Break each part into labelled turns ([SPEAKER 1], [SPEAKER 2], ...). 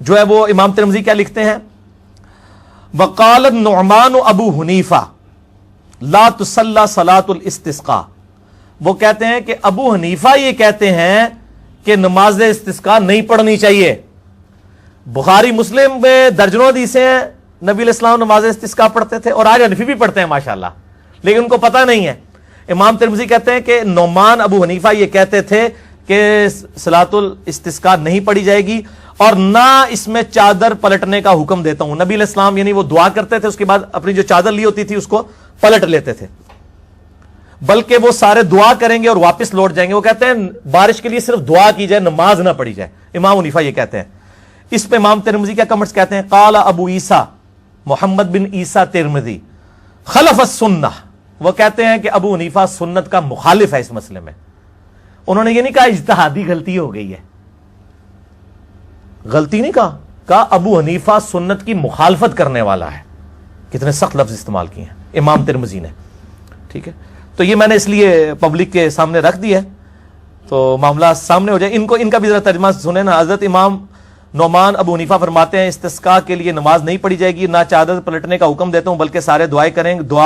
[SPEAKER 1] جو ہے وہ امام ترمذی کیا لکھتے ہیں؟ وقال النعمان ابو حنیفہ لا تصلی صلاۃ الاستسقاء، وہ کہتے ہیں کہ ابو حنیفہ یہ کہتے ہیں کہ نماز استسقاء نہیں پڑھنی چاہیے۔ بخاری مسلم میں درجنوں حدیثیں ہیں نبی علیہ السلام نماز استسقاء پڑھتے تھے، اور آج حنفی بھی پڑھتے ہیں ماشاءاللہ، لیکن ان کو پتہ نہیں ہے۔ امام ترمذی کہتے ہیں کہ نعمان ابو حنیفہ یہ کہتے تھے کہ صلاۃ الاستسقاء نہیں پڑھی جائے گی، اور نہ اس میں چادر پلٹنے کا حکم دیتا ہوں۔ نبی علیہ السلام یعنی وہ دعا کرتے تھے، اس کے بعد اپنی جو چادر لی ہوتی تھی اس کو پلٹ لیتے تھے، بلکہ وہ سارے دعا کریں گے اور واپس لوٹ جائیں گے۔ وہ کہتے ہیں بارش کے لیے صرف دعا کی جائے، نماز نہ پڑھی جائے۔ امام حنیفہ یہ کہتے ہیں۔ اس پہ امام ترمذی کیا کمنٹس کہتے ہیں؟ قال ابو عیسیٰ محمد بن عیسیٰ ترمذی خلف السنہ، وہ کہتے ہیں کہ ابو حنیفہ سنت کا مخالف ہے اس مسئلے میں۔ انہوں نے یہ نہیں کہا اجتہادی غلطی ہو گئی ہے، غلطی نہیں کہا ابو حنیفہ سنت کی مخالفت کرنے والا ہے۔ کتنے سخت لفظ استعمال کیے ہیں امام ترمذی نے، ٹھیک ہے؟ تو یہ میں نے اس لیے پبلک کے سامنے رکھ دیا ہے تو معاملہ سامنے ہو جائے۔ ان کا بھی ذرا ترجمہ سنیں نا۔ حضرت امام نعمان ابو حنیفہ فرماتے ہیں استسقاء کے لیے نماز نہیں پڑھی جائے گی، نہ چادر پلٹنے کا حکم دیتا ہوں، بلکہ سارے دعا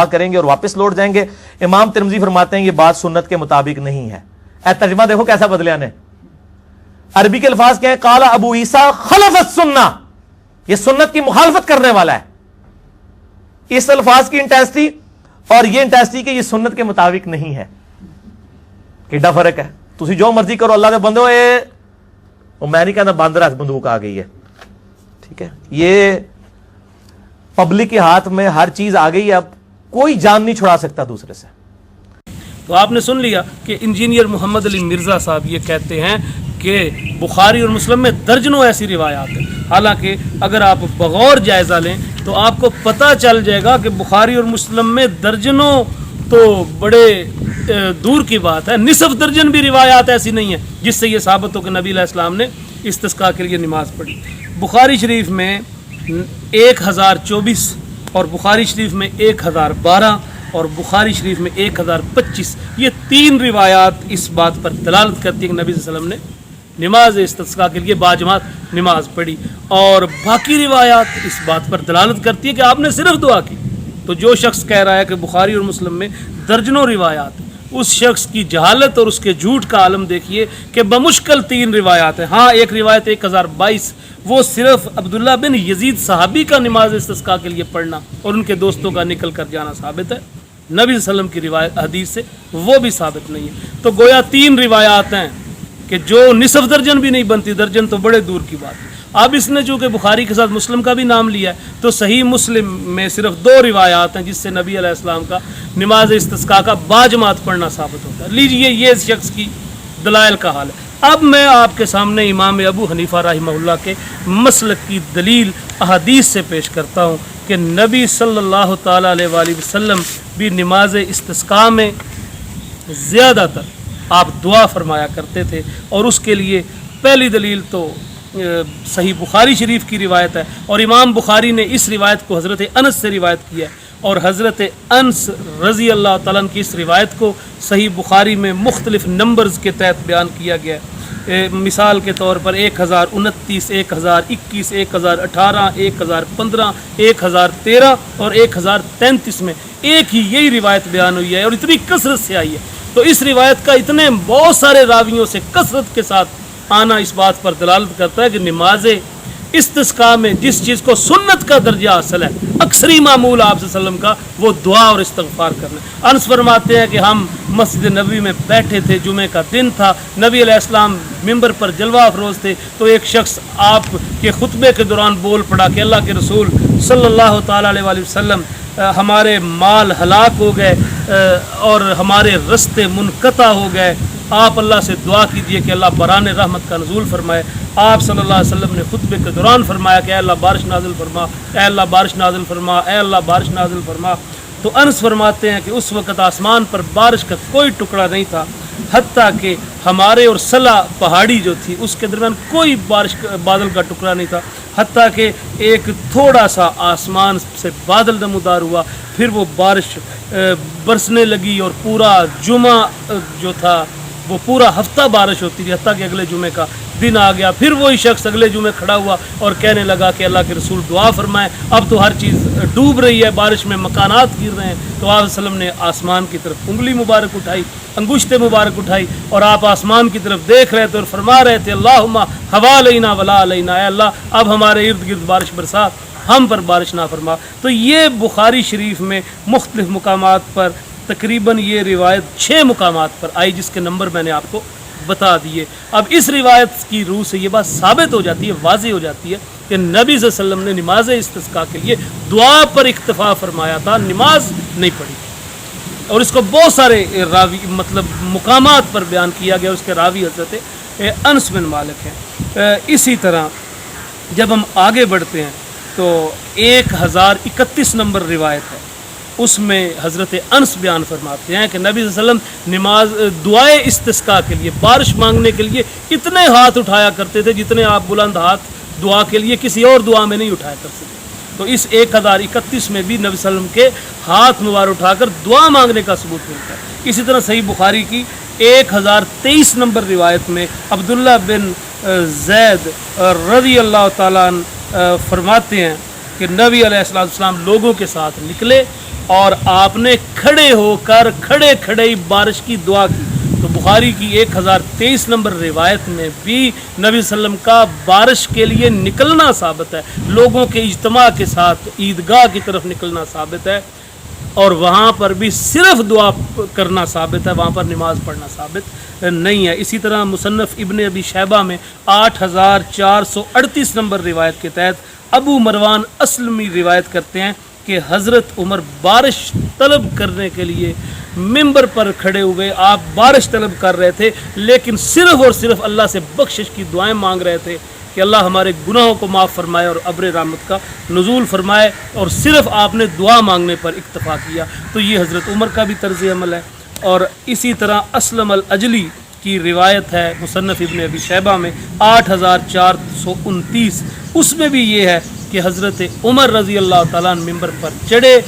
[SPEAKER 1] کریں گے اور واپس لوٹ جائیں گے۔ امام ترمذی فرماتے ہیں یہ بات سنت کے مطابق نہیں ہے۔ اے ترجمہ دیکھو کیسا بدلیا نے، عربی کے الفاظ کیا ہے؟ قال ابو عیسیٰ خلف السنہ، یہ سنت کی مخالفت کرنے والا ہے۔ اس الفاظ کی انٹینسٹی اور یہ انٹینسٹی کہ یہ سنت کے مطابق نہیں ہے، کیڈا فرق ہے۔ تسی جو مرضی کرو، اللہ دے بندو، میں نہیں کہنا باندر ہاتھ بندوق آ گئی ہے، ٹھیک ہے؟ یہ پبلک کے ہاتھ میں ہر چیز آ گئی ہے، اب کوئی جان نہیں چھڑا سکتا دوسرے سے۔
[SPEAKER 2] تو آپ نے سن لیا کہ انجینئر محمد علی مرزا صاحب یہ کہتے ہیں کہ بخاری اور مسلم میں درجنوں ایسی روایات ہیں۔ حالانکہ اگر آپ بغور جائزہ لیں تو آپ کو پتہ چل جائے گا کہ بخاری اور مسلم میں درجنوں تو بڑے دور کی بات ہے، نصف درجن بھی روایات ایسی نہیں ہیں جس سے یہ ثابت ہو کہ نبی علیہ السلام نے استسقاء کے لیے نماز پڑھی۔ بخاری شریف میں 1024 اور بخاری شریف میں 1012 اور بخاری شریف میں 1025، یہ 3 روایات اس بات پر دلالت کرتی ہیں کہ نبی صلی اللہ علیہ وسلم نے نماز استسقاء کے لیے باجماعت نماز پڑھی، اور باقی روایات اس بات پر دلالت کرتی ہیں کہ آپ نے صرف دعا کی۔ تو جو شخص کہہ رہا ہے کہ بخاری اور مسلم میں درجنوں روایات، اس شخص کی جہالت اور اس کے جھوٹ کا عالم دیکھیے کہ بمشکل 3 روایات ہیں۔ ہاں ایک روایت 1022 وہ صرف عبداللہ بن یزید صحابی کا نماز استسقاء کے لیے پڑھنا اور ان کے دوستوں کا نکل کر جانا ثابت ہے، نبی صلی اللہ علیہ وسلم کی روایت حدیث سے وہ بھی ثابت نہیں ہے۔ تو گویا 3 روایات ہیں کہ جو نصف درجن بھی نہیں بنتی، درجن تو بڑے دور کی بات ہے۔ اب اس نے چونکہ بخاری کے ساتھ مسلم کا بھی نام لیا ہے تو صحیح مسلم میں صرف 2 روایات ہیں جس سے نبی علیہ السلام کا نماز استسقاء کا باجماعت پڑھنا ثابت ہوتا ہے۔ لیجئے یہ اس شخص کی دلائل کا حال ہے۔ اب میں آپ کے سامنے امام ابو حنیفہ رحمہ اللہ کے مسلک کی دلیل احادیث سے پیش کرتا ہوں کہ نبی صلی اللہ تعالیٰ علیہ وآلہ وسلم بھی نماز استسقاء میں زیادہ تر آپ دعا فرمایا کرتے تھے، اور اس کے لیے پہلی دلیل تو صحیح بخاری شریف کی روایت ہے، اور امام بخاری نے اس روایت کو حضرت انس سے روایت کیا ہے، اور حضرت انس رضی اللہ تعالیٰ عنہ کی اس روایت کو صحیح بخاری میں مختلف نمبرز کے تحت بیان کیا گیا ہے۔ مثال کے طور پر 1029، 1021، 1018، 1015، 1013 اور 1033 میں ایک ہی یہی روایت بیان ہوئی ہے، اور اتنی کثرت سے آئی ہے۔ تو اس روایت کا اتنے بہت سارے راویوں سے کثرت کے ساتھ آنا اس بات پر دلالت کرتا ہے کہ نماز استسقاء میں جس چیز کو سنت کا درجہ حاصل ہے، اکثری معمول آپ صلی اللہ علیہ وسلم کا وہ دعا اور استغفار کرنا۔ انس فرماتے ہیں کہ ہم مسجد نبوی میں بیٹھے تھے، جمعہ کا دن تھا، نبی علیہ السلام ممبر پر جلوہ افروز تھے، تو ایک شخص آپ کے خطبے کے دوران بول پڑا کہ اللہ کے رسول صلی اللہ تعالیٰ علیہ وآلہ وسلم ہمارے مال ہلاک ہو گئے اور ہمارے رستے منقطع ہو گئے، آپ اللہ سے دعا کیجئے کہ اللہ بران رحمت کا نزول فرمائے۔ آپ صلی اللہ علیہ وسلم نے خطبے کے دوران فرمایا کہ اے اللہ بارش نازل فرما، اے اللہ بارش نازل فرما، اے اللہ بارش نازل فرما۔ تو انس فرماتے ہیں کہ اس وقت آسمان پر بارش کا کوئی ٹکڑا نہیں تھا، حتیٰ کہ ہمارے اور صلا پہاڑی جو تھی اس کے درمیان کوئی بادل کا ٹکڑا نہیں تھا، حتیٰ کہ ایک تھوڑا سا آسمان سے بادل نمودار ہوا، پھر وہ بارش برسنے لگی، اور پورا جمعہ جو تھا وہ پورا ہفتہ بارش ہوتی تھی، حتیٰ کہ اگلے جمعے کا دن آ گیا، پھر وہی شخص اگلے جمعے کھڑا ہوا اور کہنے لگا کہ اللہ کے رسول دعا فرمائیں، اب تو ہر چیز ڈوب رہی ہے، بارش میں مکانات گر رہے ہیں۔ تو آپ وسلم نے آسمان کی طرف انگلی مبارک اٹھائی، انگشت مبارک اٹھائی، اور آپ آسمان کی طرف دیکھ رہے تھے اور فرما رہے تھے اللہم ہوا علینا ولا علینا، اے اللہ اب ہمارے ارد گرد بارش برسا، ہم پر بارش نہ فرما۔ تو یہ بخاری شریف میں مختلف مقامات پر تقریباً یہ روایت 6 مقامات پر آئی، جس کے نمبر میں نے آپ کو بتا دیے۔ اب اس روایت کی روح سے یہ بات ثابت ہو جاتی ہے، واضح ہو جاتی ہے کہ نبی صلی اللہ علیہ وسلم نے نماز استسقاء کے لیے دعا پر اکتفا فرمایا تھا، نماز نہیں پڑھی، اور اس کو بہت سارے راوی مقامات پر بیان کیا گیا، اس کے راوی حضرت انس بن مالک ہیں۔ اسی طرح جب ہم آگے بڑھتے ہیں تو 1031 نمبر روایت ہے، اس میں حضرت انس بیان فرماتے ہیں کہ نبی صلی اللہ علیہ وسلم نماز دعائے استسقاء کے لیے، بارش مانگنے کے لیے اتنے ہاتھ اٹھایا کرتے تھے جتنے آپ بلند ہاتھ دعا کے لیے کسی اور دعا میں نہیں اٹھایا کر سکتے۔ تو اس 1031 میں بھی نبی صلی اللہ علیہ وسلم کے ہاتھ مبارک اٹھا کر دعا مانگنے کا ثبوت ملتا ہے۔ اسی طرح صحیح بخاری کی 1023 نمبر روایت میں عبداللہ بن زید رضی اللہ تعالیٰ عنہ فرماتے ہیں کہ نبی علیہ السلام لوگوں کے ساتھ نکلے اور آپ نے کھڑے ہو کر کھڑے ہی بارش کی دعا کی۔ تو بخاری کی 1023 نمبر روایت میں بھی نبی صلی اللہ علیہ وسلم کا بارش کے لیے نکلنا ثابت ہے، لوگوں کے اجتماع کے ساتھ عیدگاہ کی طرف نکلنا ثابت ہے، اور وہاں پر بھی صرف دعا کرنا ثابت ہے، وہاں پر نماز پڑھنا ثابت نہیں ہے۔ اسی طرح مصنف ابن ابی شیبہ میں 8438 نمبر روایت کے تحت ابو مروان اسلمی روایت کرتے ہیں کہ حضرت عمر بارش طلب کرنے کے لیے ممبر پر کھڑے ہوئے، آپ بارش طلب کر رہے تھے، لیکن صرف اور صرف اللہ سے بخشش کی دعائیں مانگ رہے تھے کہ اللہ ہمارے گناہوں کو معاف فرمائے اور ابر رحمت کا نزول فرمائے، اور صرف آپ نے دعا مانگنے پر اکتفا کیا۔ تو یہ حضرت عمر کا بھی طرز عمل ہے۔ اور اسی طرح اسلم الاجلی کی روایت ہے مصنف ابن ابی شیبہ میں 8429، اس میں بھی یہ ہے کہ حضرت عمر رضی اللہ تعالیٰ عنہ ممبر پر چڑھے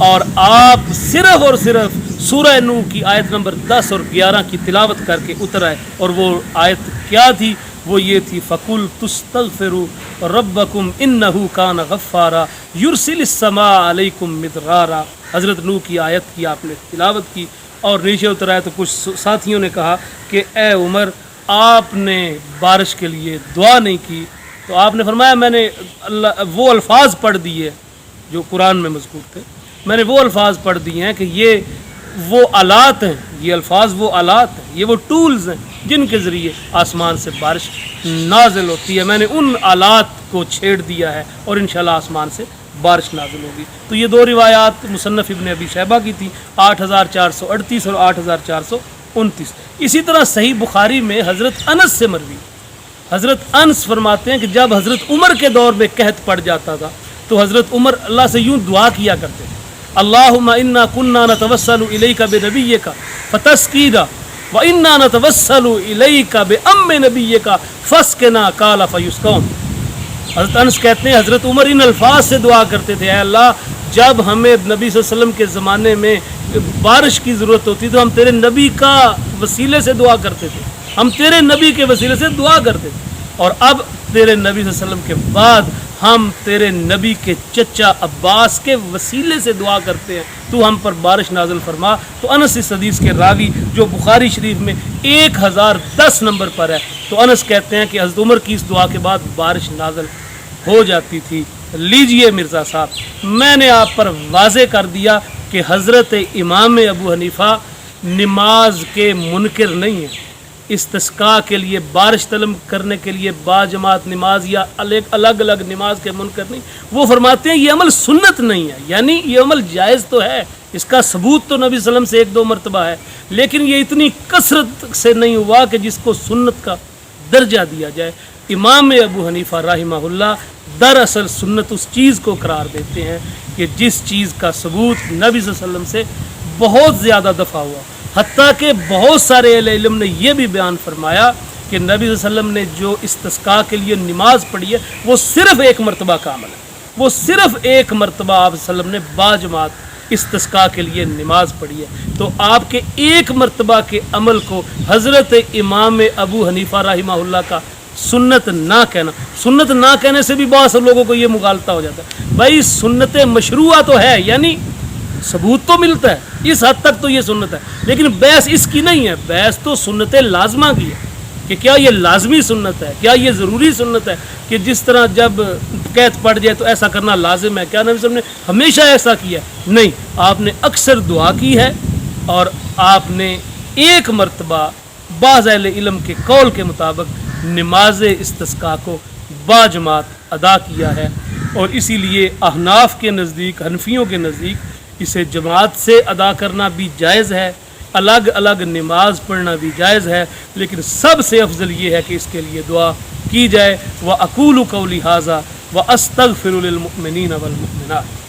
[SPEAKER 2] اور آپ صرف اور صرف سورہ نوح کی آیت نمبر 10 اور 11 کی تلاوت کر کے اتر آئے، اور وہ آیت کیا تھی؟ وہ یہ تھی فَقُلْتُ اسْتَغْفِرُوا رَبَّكُمْ إِنَّهُ كَانَ غَفَّارًا يُرْسِلِ السَّمَاءَ عَلَيْكُمْ مِدْرَارًا۔ حضرت نوح کی آیت کی آپ نے تلاوت کی اور نیچے اتر آئے، تو کچھ ساتھیوں نے کہا کہ اے عمر آپ نے بارش کے لیے دعا نہیں کی۔ تو آپ نے فرمایا میں نے وہ الفاظ پڑھ دیے جو قرآن میں مذکور تھے، میں نے وہ الفاظ پڑھ دیے ہیں کہ یہ وہ آلات ہیں، یہ الفاظ وہ آلات ہیں، یہ وہ ٹولز ہیں جن کے ذریعے آسمان سے بارش نازل ہوتی ہے، میں نے ان آلات کو چھیڑ دیا ہے اور انشاءاللہ آسمان سے بارش نازل ہوگی۔ تو یہ دو روایات مصنف ابن ابی شیبہ کی تھی، 8438 اور 8429۔ اسی طرح صحیح بخاری میں حضرت انس سے مروی، حضرت انس فرماتے ہیں کہ جب حضرت عمر کے دور میں قحط پڑ جاتا تھا تو حضرت عمر اللہ سے یوں دعا کیا کرتے تھے، اللہم انا کننا نتوسل الیک بنبیک فتسقینا وانا نتوسل الیک بام نبیک فاسقنا قال فیسقون۔ حضرت انس کہتے ہیں حضرت عمر ان الفاظ سے دعا کرتے تھے، اے اللہ جب ہمیں نبی صلی اللہ علیہ وسلم کے زمانے میں بارش کی ضرورت ہوتی تو ہم تیرے نبی کا وسیلے سے دعا کرتے تھے، ہم تیرے نبی کے وسیلے سے دعا کرتے تھے، اور اب تیرے نبی صلی اللہ علیہ وسلم کے بعد ہم تیرے نبی کے چچا عباس کے وسیلے سے دعا کرتے ہیں، تو ہم پر بارش نازل فرما۔ تو انس اس حدیث کے راوی جو بخاری شریف میں 1010 نمبر پر ہے، تو انس کہتے ہیں کہ حضرت عمر کی اس دعا کے بعد بارش نازل ہو جاتی تھی۔ لیجئے مرزا صاحب، میں نے آپ پر واضح کر دیا کہ حضرت امام ابو حنیفہ نماز کے منکر نہیں ہیں، استسقاء کے لیے بارش طلب کرنے کے لیے با جماعت نماز یا الگ الگ نماز کے منکر نہیں، وہ فرماتے ہیں یہ عمل سنت نہیں ہے، یعنی یہ عمل جائز تو ہے، اس کا ثبوت تو نبی صلی اللہ علیہ وسلم سے 1-2 مرتبہ ہے، لیکن یہ اتنی کثرت سے نہیں ہوا کہ جس کو سنت کا درجہ دیا جائے۔ امام ابو حنیفہ رحمہ اللہ دراصل سنت اس چیز کو قرار دیتے ہیں کہ جس چیز کا ثبوت نبی صلی اللہ علیہ وسلم سے بہت زیادہ دفعہ ہوا، حتیٰ کہ بہت سارے اہل علم نے یہ بھی بیان فرمایا کہ نبی صلی اللہ علیہ وسلم نے جو استسقاء کے لیے نماز پڑھی ہے وہ صرف 1 مرتبہ کا عمل ہے، وہ صرف 1 مرتبہ آپ صلی اللہ علیہ وسلم نے با جماعت استسقاء کے لیے نماز پڑھی ہے۔ تو آپ کے ایک مرتبہ کے عمل کو حضرت امام ابو حنیفہ رحمہ اللہ کا سنت نہ کہنا، سنت نہ کہنے سے بھی بہت سے لوگوں کو یہ مغالطہ ہو جاتا ہے۔ بھائی سنت مشروعہ تو ہے، یعنی ثبوت تو ملتا ہے، اس حد تک تو یہ سنت ہے، لیکن بحث اس کی نہیں ہے، بحث تو سنت لازمہ کی ہے کہ کیا یہ لازمی سنت ہے، کیا یہ ضروری سنت ہے کہ جس طرح جب قحط پڑ جائے تو ایسا کرنا لازم ہے، کیا نبی صلی اللہ علیہ وسلم نے ہمیشہ ایسا کیا؟ نہیں، آپ نے اکثر دعا کی ہے اور آپ نے ایک مرتبہ بعض اہل علم کے قول کے مطابق نماز استسقاء کو باجماعت ادا کیا ہے، اور اسی لیے احناف کے نزدیک، حنفیوں کے نزدیک اسے جماعت سے ادا کرنا بھی جائز ہے، الگ الگ نماز پڑھنا بھی جائز ہے، لیکن سب سے افضل یہ ہے کہ اس کے لیے دعا کی جائے۔ وَأَقُولُ قَوْلِي هَٰذَا وَأَسْتَغْفِرُ لِلْمُؤْمِنِينَ وَالْمُؤْمِنَاتِ۔